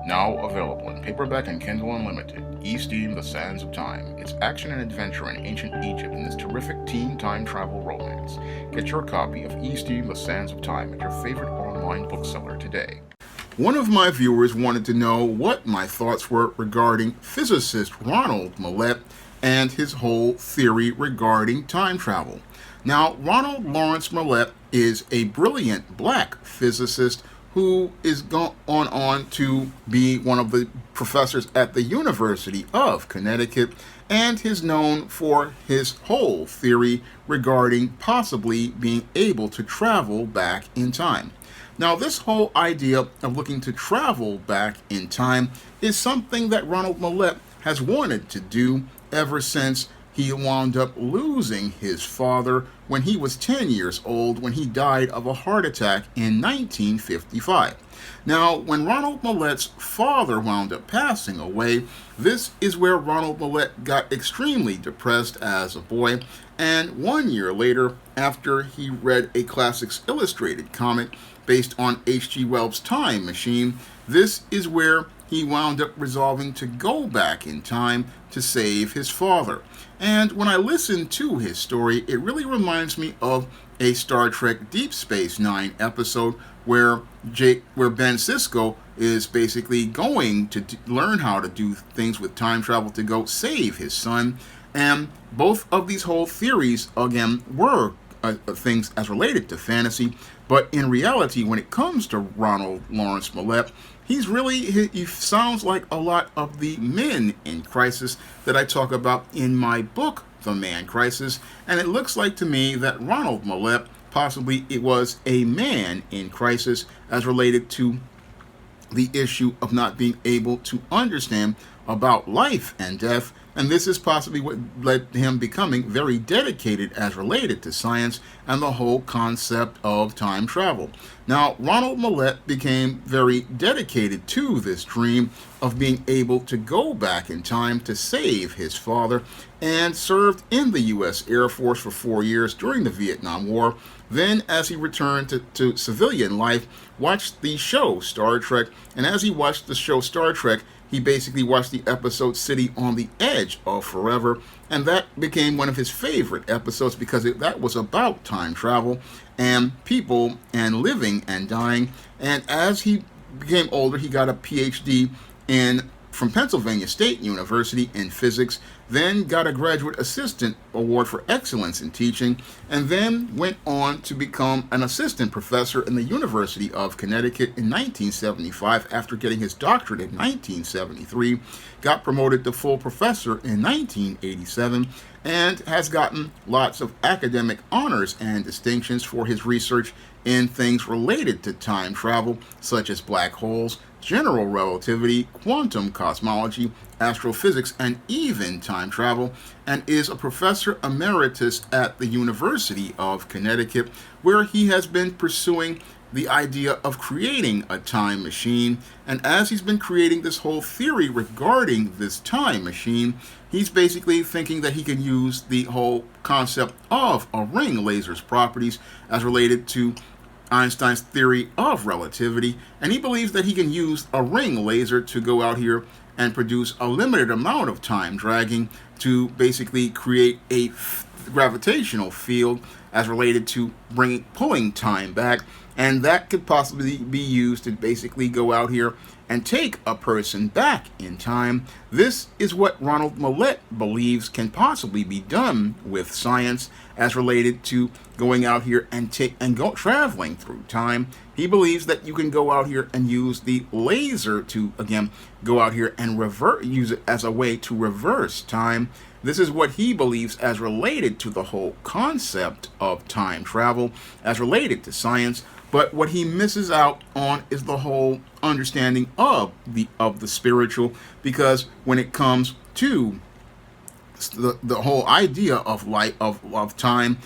Now available in paperback and Kindle Unlimited, E-Steam The Sands of Time. It's action and adventure in ancient Egypt in this terrific teen time travel romance. Get your copy of E-Steam The Sands of Time at your favorite online bookseller today. One of my viewers wanted to know what my thoughts were regarding physicist Ronald Mallette and his whole theory regarding time travel. Now, Ronald Lawrence Mallette is a brilliant black physicist who is gone on to be one of the professors at the University of Connecticut and is known for his whole theory regarding possibly being able to travel back in time. Now, this whole idea of looking to travel back in time is something that Ronald Mallette has wanted to do ever since he wound up losing his father when he was 10 years old when he died of a heart attack in 1955. Now, when Ronald Mallett's father wound up passing away, this is where Ronald Mallette got extremely depressed as a boy, and 1 year later, after he read a Classics Illustrated comic based on H.G. Wells' Time Machine, this is where he wound up resolving to go back in time to save his father. And when I listen to his story, it really reminds me of a Star Trek Deep Space Nine episode where Ben Sisko is basically going to learn how to do things with time travel to go save his son. And both of these whole theories, again, were things as related to fantasy, but in reality, when it comes to Ronald Lawrence Mallette, he sounds like a lot of the men in crisis that I talk about in my book, The Man Crisis, and it looks like to me that Ronald Mallette possibly it was a man in crisis as related to the issue of not being able to understand about life and death, and this is possibly what led to him becoming very dedicated as related to science and the whole concept of time travel. Now, Ronald Mallette became very dedicated to this dream of being able to go back in time to save his father and served in the U.S. Air Force for 4 years during the Vietnam War. Then, as he returned to civilian life, watched the show Star Trek, and as he watched the show Star Trek, he basically watched the episode City on the Edge of Forever, and that became one of his favorite episodes because that was about time travel and people and living and dying. And as he became older, he got a PhD from Pennsylvania State University in physics, then got a graduate assistant award for excellence in teaching, and then went on to become an assistant professor in the University of Connecticut in 1975 after getting his doctorate in 1973, got promoted to full professor in 1987, and has gotten lots of academic honors and distinctions for his research in things related to time travel, such as black holes, general relativity, quantum cosmology, astrophysics, and even time travel, and is a professor emeritus at the University of Connecticut, where he has been pursuing the idea of creating a time machine. And as he's been creating this whole theory regarding this time machine, he's basically thinking that he can use the whole concept of a ring laser's properties as related to Einstein's theory of relativity, and he believes that he can use a ring laser to go out here and produce a limited amount of time dragging to basically create a gravitational field as related to pulling time back, and that could possibly be used to basically go out here and take a person back in time. This is what Ronald Mallette believes can possibly be done with science as related to going out here and go traveling through time. He believes that you can go out here and use the laser to again go out here and use it as a way to reverse time. This is what he believes as related to the whole concept of time travel as related to science. But what he misses out on is the whole understanding of the spiritual, because when it comes to the whole idea of life of time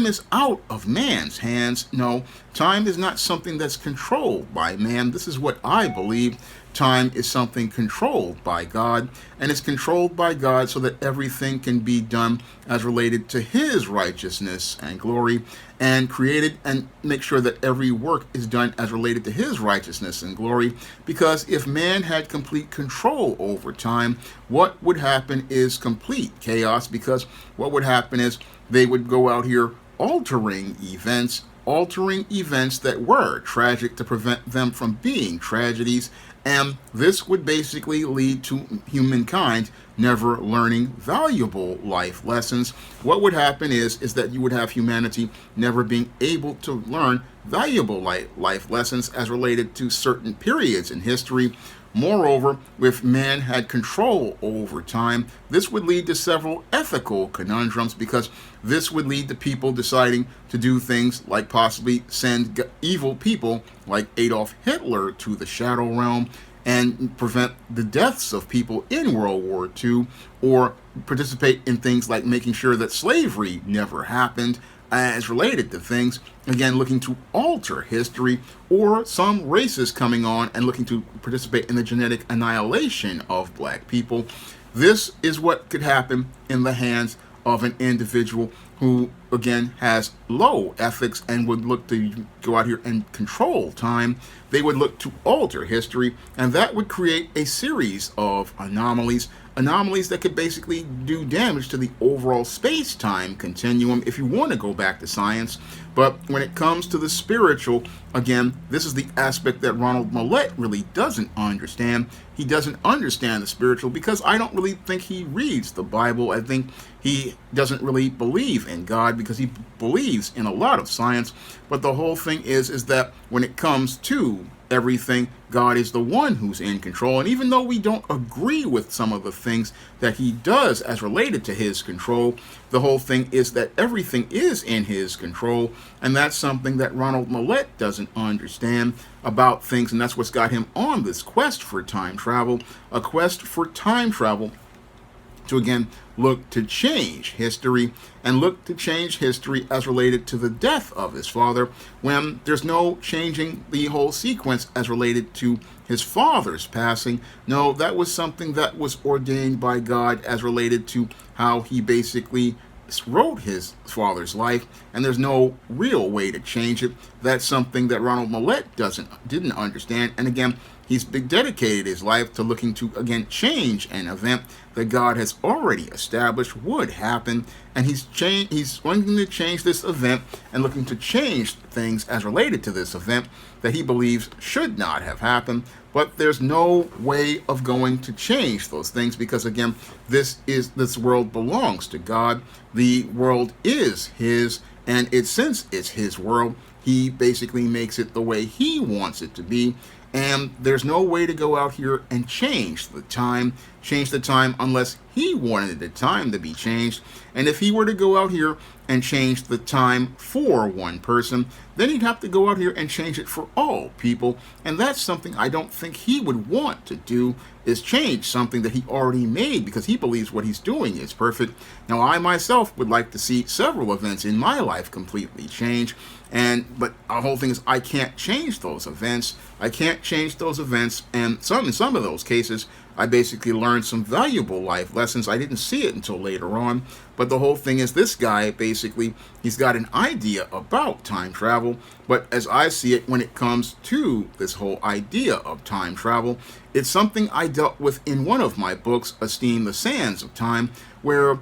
is out of man's hands. No, time is not something that's controlled by man. This is what I believe. time is something controlled by God, and it's controlled by God so that everything can be done as related to his righteousness and glory, and created and make sure that every work is done as related to his righteousness and glory. Because if man had complete control over time, what would happen is complete chaos, because what would happen is they would go out here altering events that were tragic to prevent them from being tragedies, and this would basically lead to humankind never learning valuable life lessons. What would happen is that you would have humanity never being able to learn valuable life lessons as related to certain periods in history. Moreover, if man had control over time, this would lead to several ethical conundrums, because this would lead to people deciding to do things like possibly send evil people like Adolf Hitler to the Shadow Realm and prevent the deaths of people in World War II, or participate in things like making sure that slavery never happened, as related to things, again, looking to alter history, or some races coming on and looking to participate in the genetic annihilation of black people. This is what could happen in the hands of an individual who, again, has low ethics and would look to go out here and control time. They would look to alter history, and that would create a series of anomalies that could basically do damage to the overall space-time continuum if you want to go back to science. But when it comes to the spiritual, again, this is the aspect that Ronald Mallette really doesn't understand. He doesn't understand the spiritual because I don't really think he reads the Bible. I think he doesn't really believe in God because he believes in a lot of science. But the whole thing is that when it comes to everything, God is the one who's in control. And even though we don't agree with some of the things that he does as related to his control, the whole thing is that everything is in his control. And that's something that Ronald Mallette doesn't understand about things. And that's what's got him on this quest for time travel, a quest for time travel to, again, look to change history, and look to change history as related to the death of his father, when there's no changing the whole sequence as related to his father's passing. No, that was something that was ordained by God as related to how he basically wrote his father's life, and there's no real way to change it. That's something that Ronald Mallette didn't understand. And again, he's dedicated his life to looking to, again, change an event that God has already established would happen. And he's wanting to change this event and looking to change things as related to this event that he believes should not have happened. But there's no way of going to change those things because, again, this world belongs to God. The world is his, and since it's his world, he basically makes it the way he wants it to be. And there's no way to go out here and change the time unless he wanted the time to be changed. And if he were to go out here and change the time for one person, then he'd have to go out here and change it for all people. And that's something I don't think he would want to do, is change something that he already made, because he believes what he's doing is perfect. Now, I myself would like to see several events in my life completely change. But the whole thing is I can't change those events. And in some of those cases, I basically learned some valuable life lessons. I didn't see it until later on. But the whole thing is, this guy basically, he's got an idea about time travel. But as I see it, when it comes to this whole idea of time travel, it's something I dealt with in one of my books, Esteem the Sands of Time, where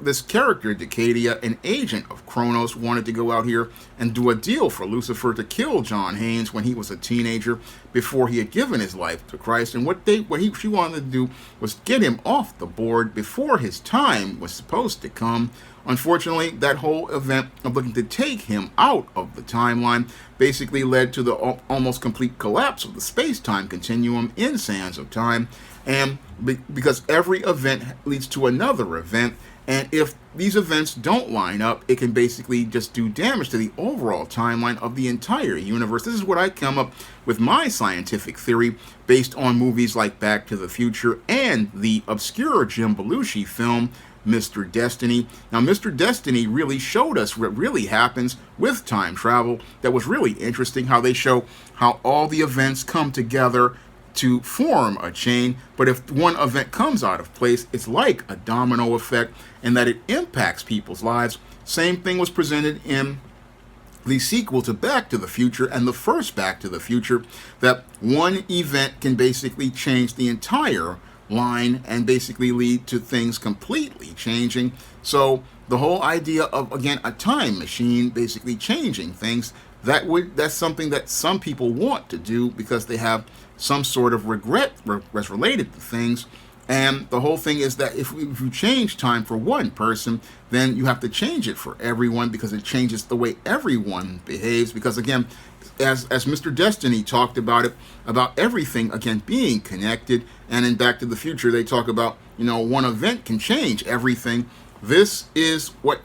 this character, Decadia, an agent of Kronos, wanted to go out here and do a deal for Lucifer to kill John Haynes when he was a teenager, before he had given his life to Christ. And what she wanted to do was get him off the board before his time was supposed to come. Unfortunately, that whole event of looking to take him out of the timeline basically led to the almost complete collapse of the space-time continuum in Sands of Time. And because every event leads to another event, and if these events don't line up, it can basically just do damage to the overall timeline of the entire universe. This is what I come up with my scientific theory based on movies like Back to the Future and the obscure Jim Belushi film, Mr. Destiny. Now, Mr. Destiny really showed us what really happens with time travel. That was really interesting, how they show how all the events come together to form a chain. But if one event comes out of place, it's like a domino effect in that it impacts people's lives. Same thing was presented in the sequel to Back to the Future and the first Back to the Future, that one event can basically change the entire line and basically lead to things completely changing. So the whole idea of, again, a time machine basically changing things, that's something that some people want to do because they have some sort of regret that's related to things. And the whole thing is that if you change time for one person, then you have to change it for everyone because it changes the way everyone behaves. Because again, as Mr. Destiny talked about it, about everything, again, being connected. And in Back to the Future, they talk about, one event can change everything. This is what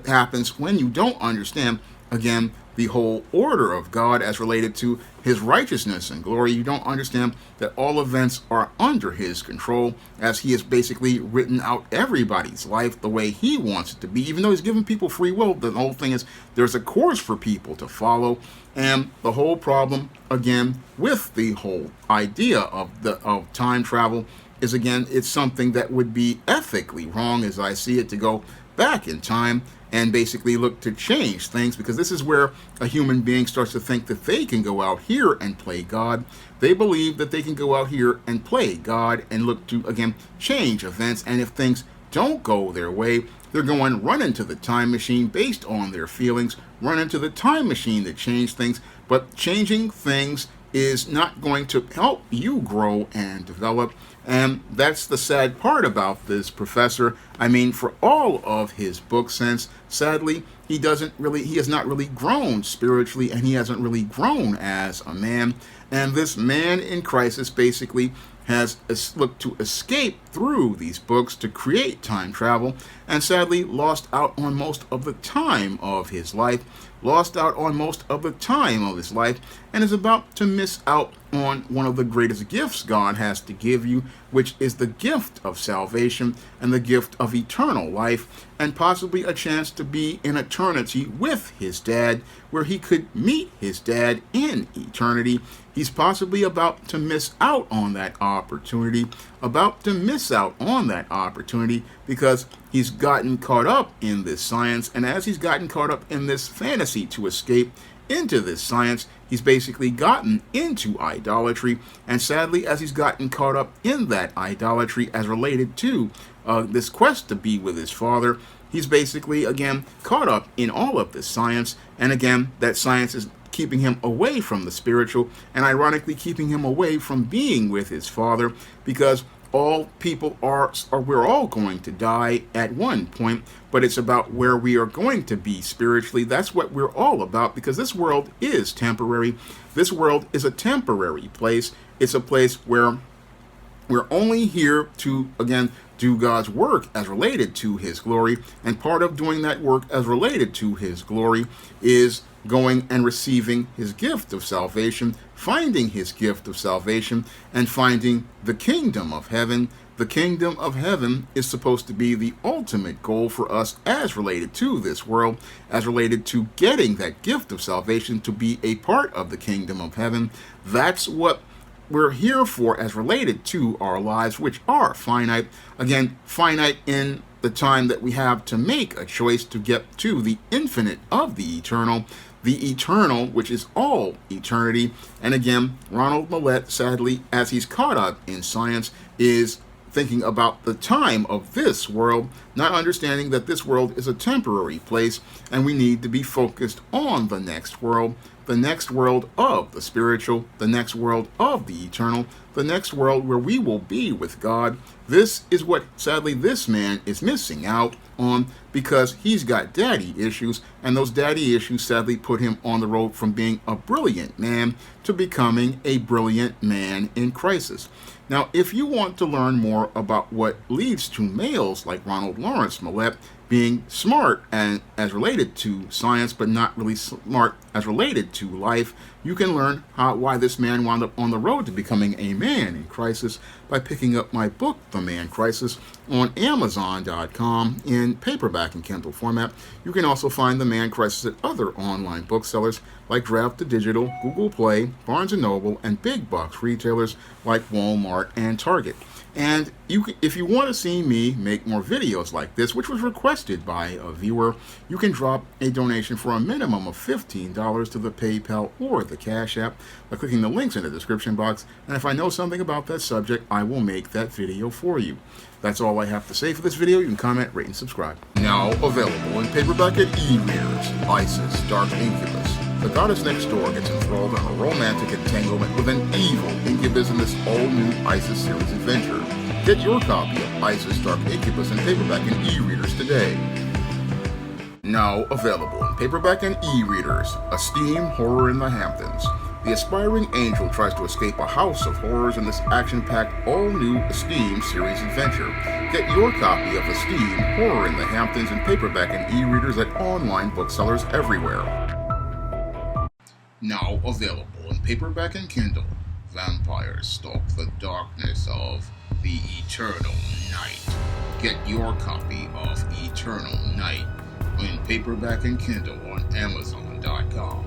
happens when you don't understand, again, the whole order of God as related to his righteousness and glory. You don't understand that all events are under his control, as he has basically written out everybody's life the way he wants it to be. Even though he's given people free will, the whole thing is there's a course for people to follow. And the whole problem, again, with the whole idea of time travel is, again, it's something that would be ethically wrong, as I see it, to go back in time and basically look to change things, because this is where a human being starts to think that they can go out here and play God. They believe that they can go out here and play God and look to, again, change events. And if things don't go their way, they're going run into the time machine based on their feelings, run into the time machine to change things. But changing things is not going to help you grow and develop. And that's the sad part about this professor. I mean, for all of his book sense, sadly, he has not really grown spiritually, and he hasn't really grown as a man. And this man in crisis basically has looked to escape through these books to create time travel, and sadly lost out on most of the time of his life, and is about to miss out on one of the greatest gifts God has to give you, which is the gift of salvation and the gift of eternal life, and possibly a chance to be in eternity with his dad, where he could meet his dad in eternity. He's possibly about to miss out on that opportunity, because he's gotten caught up in this science. And as he's gotten caught up in this fantasy to escape into this science, he's basically gotten into idolatry. And sadly, as he's gotten caught up in that idolatry as related to this quest to be with his father, he's basically, again, caught up in all of this science. And again, that science is keeping him away from the spiritual, and ironically keeping him away from being with his father, because all people we're all going to die at one point, but it's about where we are going to be spiritually. That's what we're all about, because this world is temporary. This world is a temporary place. It's a place where we're only here to, again, do God's work as related to his glory, and part of doing that work as related to his glory is going and receiving his gift of salvation, finding his gift of salvation, and finding the kingdom of heaven. The kingdom of heaven is supposed to be the ultimate goal for us as related to this world, as related to getting that gift of salvation to be a part of the kingdom of heaven. That's what we're here for as related to our lives, which are finite. Again, finite in the time that we have to make a choice to get to the infinite of the eternal, which is all eternity. And again, Ronald Mallette, sadly, as he's caught up in science, is thinking about the time of this world, not understanding that this world is a temporary place, and we need to be focused on the next world of the spiritual, the next world of the eternal, the next world where we will be with God. This is what, sadly, this man is missing out on, because he's got daddy issues, and those daddy issues sadly put him on the road from being a brilliant man to becoming a brilliant man in crisis. Now, if you want to learn more about what leads to males like Ronald Lawrence Mallette being smart and as related to science, but not really smart as related to life, you can learn why this man wound up on the road to becoming a man in crisis by picking up my book, The Man Crisis, on Amazon.com in paperback and Kindle format. You can also find The Man Crisis at other online booksellers like Draft to Digital, Google Play, Barnes & Noble, and big box retailers like Walmart and Target. And if you want to see me make more videos like this, which was requested by a viewer, you can drop a donation for a minimum of $15 to the PayPal or the Cash App by clicking the links in the description box. And if I know something about that subject, I will make that video for you. That's all I have to say for this video. You can comment, rate, and subscribe. Now available in paperback and e-readers, Isis, Dark Incubus. The goddess next door gets enthralled in a romantic entanglement with an evil incubus in this all-new Isis series adventure. Get your copy of Isis, Dark Incubus in paperback and e-readers today. Now available in paperback and e-readers, A Steam Horror in the Hamptons. The aspiring angel tries to escape a house of horrors in this action-packed, all-new Esteem series adventure. Get your copy of Esteem Horror in the Hamptons in paperback and e-readers at online booksellers everywhere. Now available in paperback and Kindle, Vampires Stalk the Darkness of the Eternal Night. Get your copy of Eternal Night in paperback and Kindle on Amazon.com.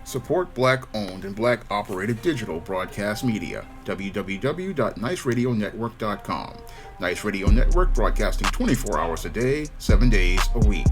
Support Black-owned and Black-operated digital broadcast media. www.niceradionetwork.com. Nice Radio Network, broadcasting 24 hours a day, 7 days a week.